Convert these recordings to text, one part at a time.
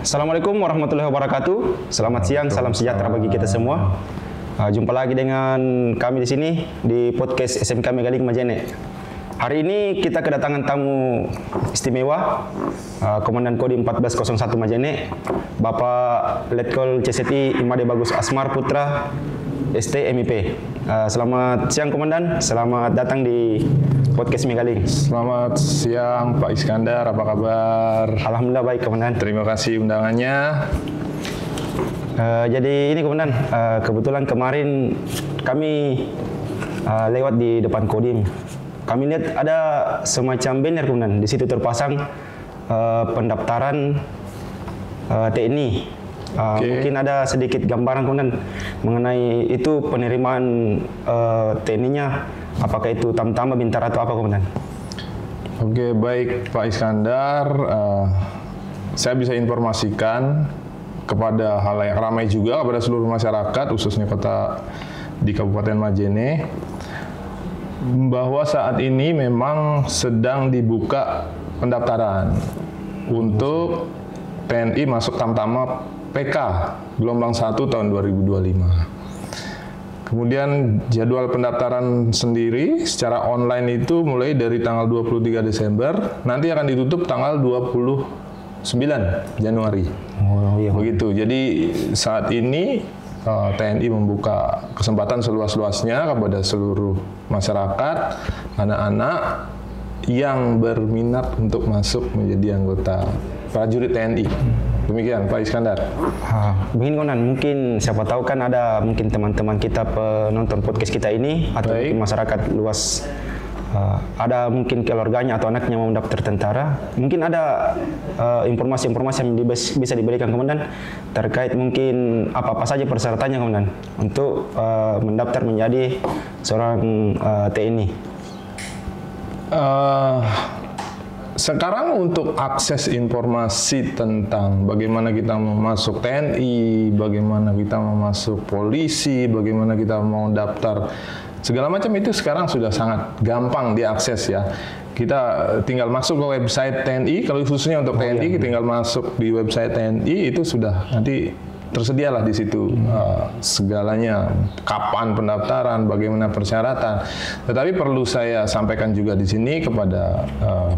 Assalamualaikum warahmatullahi wabarakatuh. Selamat siang, salam sejahtera bagi kita semua. Jumpa lagi dengan kami di sini di podcast SMK Megaling Majene. Hari ini kita kedatangan tamu istimewa, Komandan Kodim 1401 Majene, Bapak Letkol CSTI Imade Bagus Asmar Putra, ST MIP. Selamat siang Komandan, selamat datang di podcast Megaling. Selamat siang Pak Iskandar, apa kabar? Alhamdulillah baik Komandan. Terima kasih undangannya. Jadi ini Komandan, kebetulan kemarin kami lewat di depan Kodim. Kami lihat ada semacam banner Komandan, di situ terpasang pendaftaran TNI. Mungkin ada sedikit gambaran Komandan mengenai itu penerimaan TNI-nya, apakah itu Tamtama, Bintara atau apa Komandan? Oke, baik Pak Iskandar, saya bisa informasikan kepada halayak ramai juga, kepada seluruh masyarakat khususnya di Kabupaten Majene, bahwa saat ini memang sedang dibuka pendaftaran untuk TNI masuk Tamtama PK gelombang 1 tahun 2025. Kemudian jadwal pendaftaran sendiri secara online itu mulai dari tanggal 23 Desember, nanti akan ditutup tanggal 29 Januari. Oh, iya. Begitu. Jadi saat ini TNI membuka kesempatan seluas-luasnya kepada seluruh masyarakat, anak-anak yang berminat untuk masuk menjadi anggota prajurit TNI. Demikian Pak Iskandar. Begini Komandan, mungkin siapa tahu kan ada mungkin teman-teman kita penonton podcast kita ini atau mungkin masyarakat luas, ada mungkin keluarganya atau anaknya mau mendaftar tentara. Mungkin ada informasi-informasi yang bisa diberikan Komandan terkait mungkin apa-apa saja persyaratannya Komandan untuk mendaftar menjadi seorang TNI. Sekarang untuk akses informasi tentang bagaimana kita mau masuk TNI, bagaimana kita mau masuk polisi, bagaimana kita mau daftar, segala macam itu sekarang sudah sangat gampang diakses ya. Kita tinggal masuk ke website TNI, kalau khususnya untuk TNI, kita tinggal masuk di website TNI, itu sudah nanti tersedialah di situ segalanya, kapan pendaftaran, bagaimana persyaratan. Tetapi perlu saya sampaikan juga di sini kepada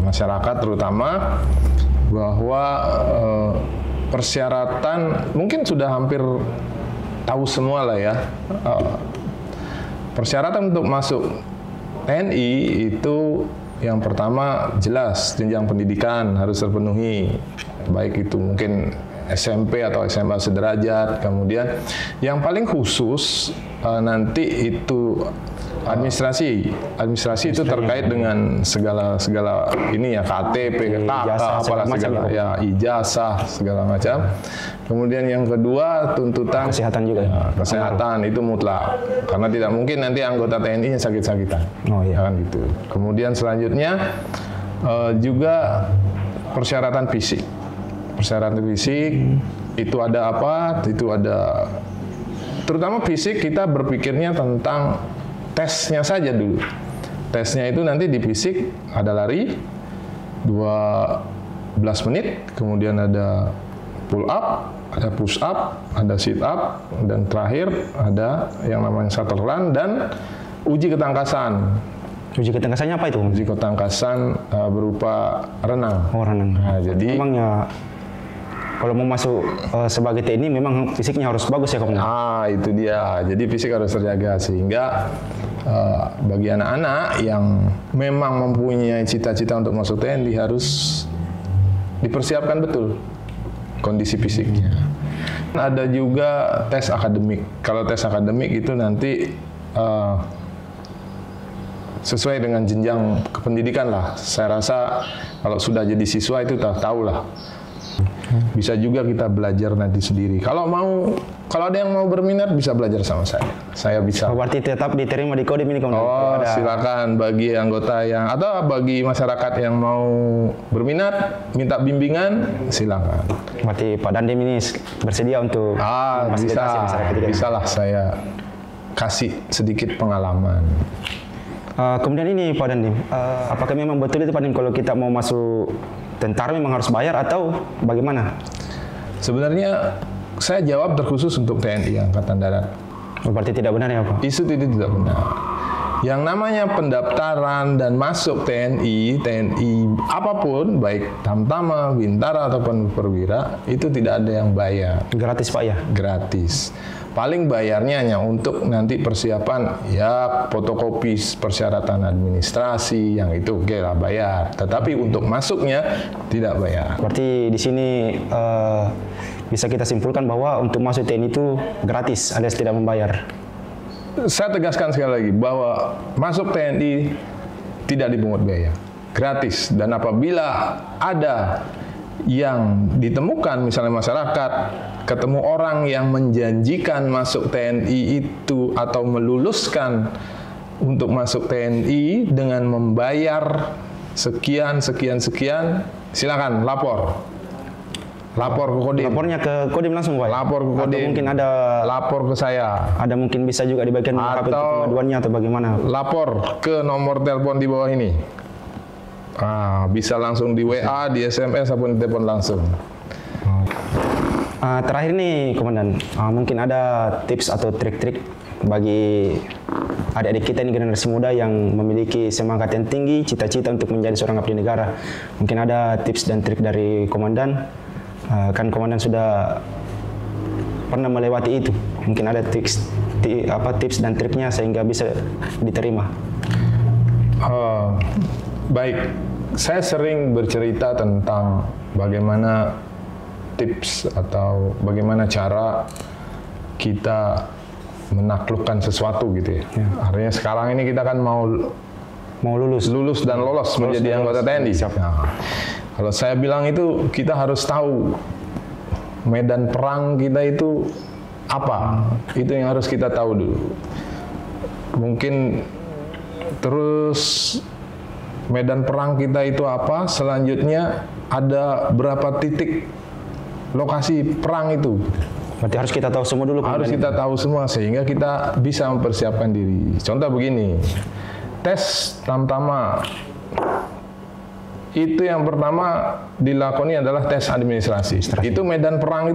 masyarakat terutama bahwa persyaratan mungkin sudah hampir tahu semua lah ya. Persyaratan untuk masuk TNI itu yang pertama jelas jenjang pendidikan harus terpenuhi, baik itu mungkin SMP atau SMA sederajat. Kemudian yang paling khusus nanti itu administrasi itu terkait dengan segala ini ya, KTP, KK, apalah segala ya, ijazah segala macam. Kemudian yang kedua tuntutan kesehatan juga. Ya, kesehatan itu mutlak, karena tidak mungkin nanti anggota TNI yang sakit-sakitan. Oh iya. Kan gitu. Kemudian selanjutnya juga persyaratan fisik. Persyaratan fisik itu ada apa? Itu ada, terutama fisik kita berpikirnya tentang tesnya saja dulu. Tesnya itu nanti di fisik ada lari 12 menit, kemudian ada pull up, ada push up, ada sit up, dan terakhir ada yang namanya shuttle run dan uji ketangkasan. Uji ketangkasannya apa itu? Uji ketangkasan berupa renang. Oh, renang. Nah, jadi memang ya kalau mau masuk sebagai TNI memang fisiknya harus bagus ya Komandan. Itu dia. Jadi fisik harus terjaga sehingga bagi anak-anak yang memang mempunyai cita-cita untuk masuk TNI harus dipersiapkan betul kondisi fisiknya. Ada juga tes akademik. Kalau tes akademik itu nanti sesuai dengan jenjang kependidikan lah. Saya rasa kalau sudah jadi siswa itu tahu lah. Bisa juga kita belajar nanti sendiri. Kalau ada yang mau berminat bisa belajar sama saya. Saya bisa. Berarti tetap diterima di Kodim ini Komandan. Silakan bagi anggota atau bagi masyarakat yang mau berminat, minta bimbingan, silakan. Berarti Pak Dandim ini bersedia untuk bisa lah saya kasih sedikit pengalaman. Kemudian ini Pak Dandim, apakah memang betul itu Pak Dandim kalau kita mau masuk tentara memang harus bayar atau bagaimana? Sebenarnya saya jawab terkhusus untuk TNI Angkatan Darat. Berarti tidak benar ya Pak? Isu itu tidak benar. Yang namanya pendaftaran dan masuk TNI apapun, baik Tamtama, Bintara ataupun Perwira, itu tidak ada yang bayar. Gratis Pak ya? Gratis. Paling bayarnya hanya untuk nanti persiapan, ya fotokopi persyaratan administrasi, yang itu oke lah bayar. Tetapi untuk masuknya tidak bayar. Berarti di sini bisa kita simpulkan bahwa untuk masuk TNI itu gratis, alias tidak membayar. Saya tegaskan sekali lagi bahwa masuk TNI tidak dipungut biaya, gratis. Dan apabila ada yang ditemukan, misalnya masyarakat ketemu orang yang menjanjikan masuk TNI itu atau meluluskan untuk masuk TNI dengan membayar sekian, silakan lapor. Lapor ke Kodim. Lapornya ke Kodim langsung Pak? Lapor ke Kodim. Atau mungkin ada lapor ke saya. Ada mungkin bisa juga di bagian pengaduannya atau bagaimana? Lapor ke nomor telepon di bawah ini. Bisa langsung di WA, di SMS ataupun di telepon langsung. Terakhir nih Komandan, mungkin ada tips atau trik-trik bagi adik-adik kita ini, generasi muda yang memiliki semangat yang tinggi, cita-cita untuk menjadi seorang abdi negara. Mungkin ada tips dan trik dari Komandan. Kan Komandan sudah pernah melewati itu. Mungkin ada tips dan triknya sehingga bisa diterima. Baik, saya sering bercerita tentang bagaimana tips atau bagaimana cara kita menaklukkan sesuatu gitu ya. Artinya sekarang ini kita kan mau lulus dan lolos menjadi anggota TNI. Kalau saya bilang itu kita harus tahu medan perang kita itu apa. Itu yang harus kita tahu dulu. Mungkin terus medan perang kita itu apa, selanjutnya ada berapa titik lokasi perang itu. Berarti harus kita tahu semua dulu. Harus kita tahu semua sehingga kita bisa mempersiapkan diri. Contoh begini, tes Tamtama itu yang pertama dilakoni adalah tes administrasi. Itu medan perang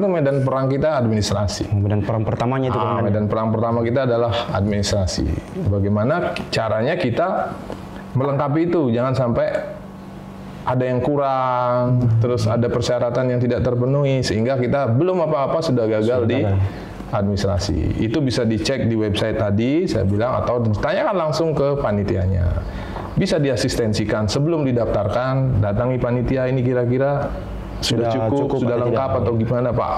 kita administrasi. Medan perang pertamanya itu. Medan perang pertama kita adalah administrasi. Bagaimana caranya kita melengkapi itu, jangan sampai ada yang kurang, terus ada persyaratan yang tidak terpenuhi sehingga kita belum apa-apa sudah gagal di administrasi. Itu bisa dicek di website tadi saya bilang atau ditanyakan langsung ke panitianya. Bisa diasistensikan sebelum didaftarkan, datangi panitia ini kira-kira sudah cukup sudah lengkap atau gimana Pak?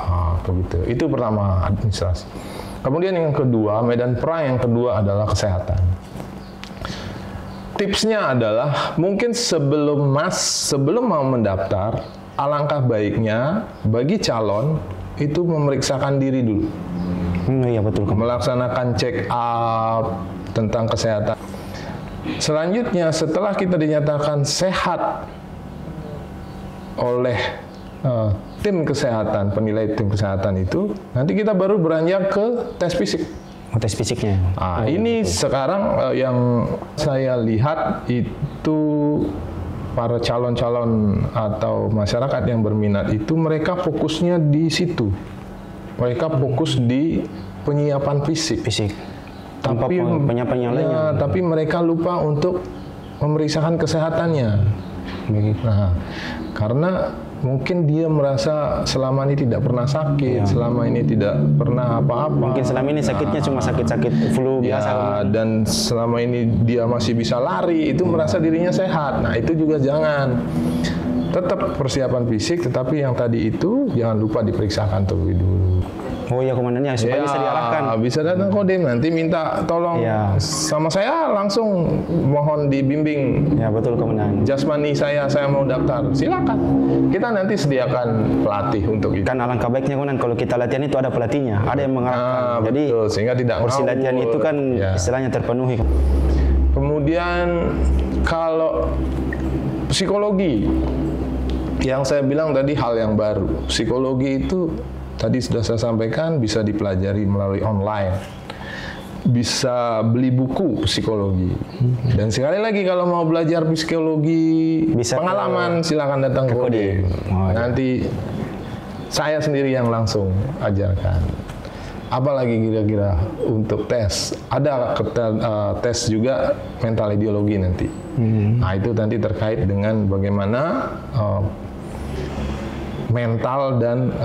Begitu. Itu pertama administrasi. Kemudian yang kedua, medan perang yang kedua adalah kesehatan. Tipsnya adalah mungkin sebelum mau mendaftar, alangkah baiknya bagi calon itu memeriksakan diri dulu. Iya betul. Melaksanakan check up tentang kesehatan. Selanjutnya setelah kita dinyatakan sehat oleh tim kesehatan, penilai tim kesehatan itu, nanti kita baru beranjak ke tes fisik. Tes fisiknya. Ini sekarang yang saya lihat itu para calon-calon atau masyarakat yang berminat itu mereka fokusnya di situ. Mereka fokus di penyiapan fisik. Tapi penyiapan yang lainnya. Tapi mereka lupa untuk memeriksakan kesehatannya. Nah, karena mungkin dia merasa selama ini tidak pernah sakit, selama ini tidak pernah apa-apa. Mungkin selama ini sakitnya cuma sakit-sakit flu biasa. Dan selama ini dia masih bisa lari, itu merasa dirinya sehat. Nah, itu juga jangan. Tetap persiapan fisik, tetapi yang tadi itu jangan lupa diperiksakan terlebih dulu. Oh iya komandannya, supaya bisa diarahkan. Bisa datang Kodim, nanti minta tolong sama saya langsung mohon dibimbing. Ya betul komandan. Jasmani saya mau daftar, silakan. Kita nanti sediakan pelatih untuk itu. Kan alangkah baiknya komandan kalau kita latihan itu ada pelatihnya, ada yang mengarahkan. Jadi betul, sehingga tidak porsi latihan itu kan istilahnya terpenuhi. Kemudian kalau psikologi, yang saya bilang tadi hal yang baru. Psikologi itu tadi sudah saya sampaikan bisa dipelajari melalui online. Bisa beli buku psikologi. Dan sekali lagi kalau mau belajar psikologi bisa pengalaman silakan datang ke Kodim. Nanti saya sendiri yang langsung ajarkan. Apalagi kira-kira untuk tes, ada tes juga mental ideologi nanti. Nah itu nanti terkait dengan bagaimana mental dan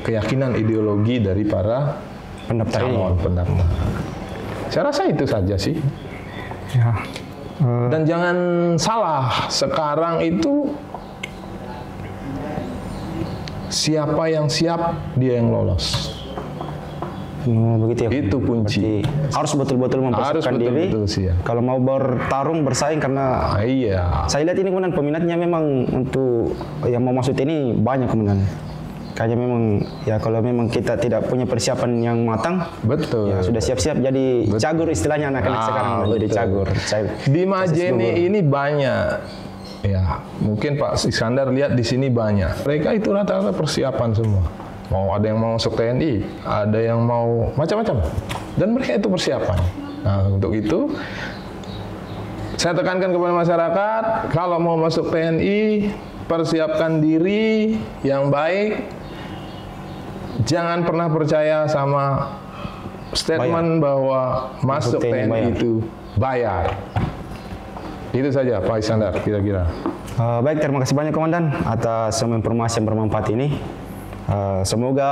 keyakinan ideologi dari para calon pendaftar. Saya rasa itu saja sih. Ya. Dan jangan salah, sekarang itu siapa yang siap dia yang lolos. Begitu ya. Itu kunci. Berarti harus betul-betul mempersiapkan diri. Kalau mau bertarung bersaing, karena iya. Saya lihat ini kemudian peminatnya memang untuk yang mau masuk ini banyak kemudian. Kayaknya memang ya kalau memang kita tidak punya persiapan yang matang, betul. Ya sudah siap-siap jadi cagur istilahnya anak-anak sekarang jadi cagur. Di Majene ini banyak. Ya, mungkin Pak Iskandar lihat di sini banyak. Mereka itu rata-rata persiapan semua. Mau ada yang mau masuk TNI, ada yang mau macam-macam, dan mereka itu persiapan. Nah, untuk itu saya tekankan kepada masyarakat, kalau mau masuk TNI, persiapkan diri yang baik. Jangan pernah percaya sama statement bahwa masuk TNI itu bayar. Itu saja Pak Iskandar kira-kira. Baik, terima kasih banyak Komandan atas semua informasi yang bermanfaat ini. Semoga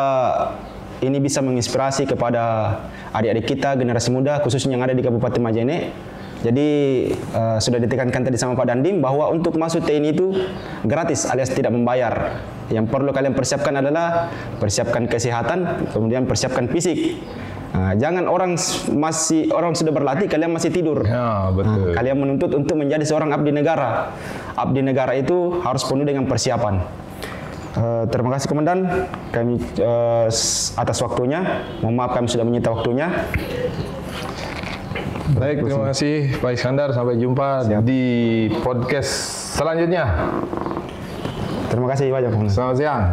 ini bisa menginspirasi kepada adik-adik kita, generasi muda, khususnya yang ada di Kabupaten Majene. Jadi sudah ditekankan tadi sama Pak Dandim bahwa untuk masuk TNI itu gratis alias tidak membayar. Yang perlu kalian persiapkan adalah persiapkan kesehatan, kemudian persiapkan fisik. Jangan orang sudah berlatih, kalian masih tidur. Ya, betul. Kalian menuntut untuk menjadi seorang abdi negara. Abdi negara itu harus penuh dengan persiapan. Terima kasih Komandan kami atas waktunya. Mohon maaf kami sudah menyita waktunya. Baik, terima kasih Pak Iskandar. Sampai jumpa di podcast selanjutnya. Terima kasih banyak. Selamat siang.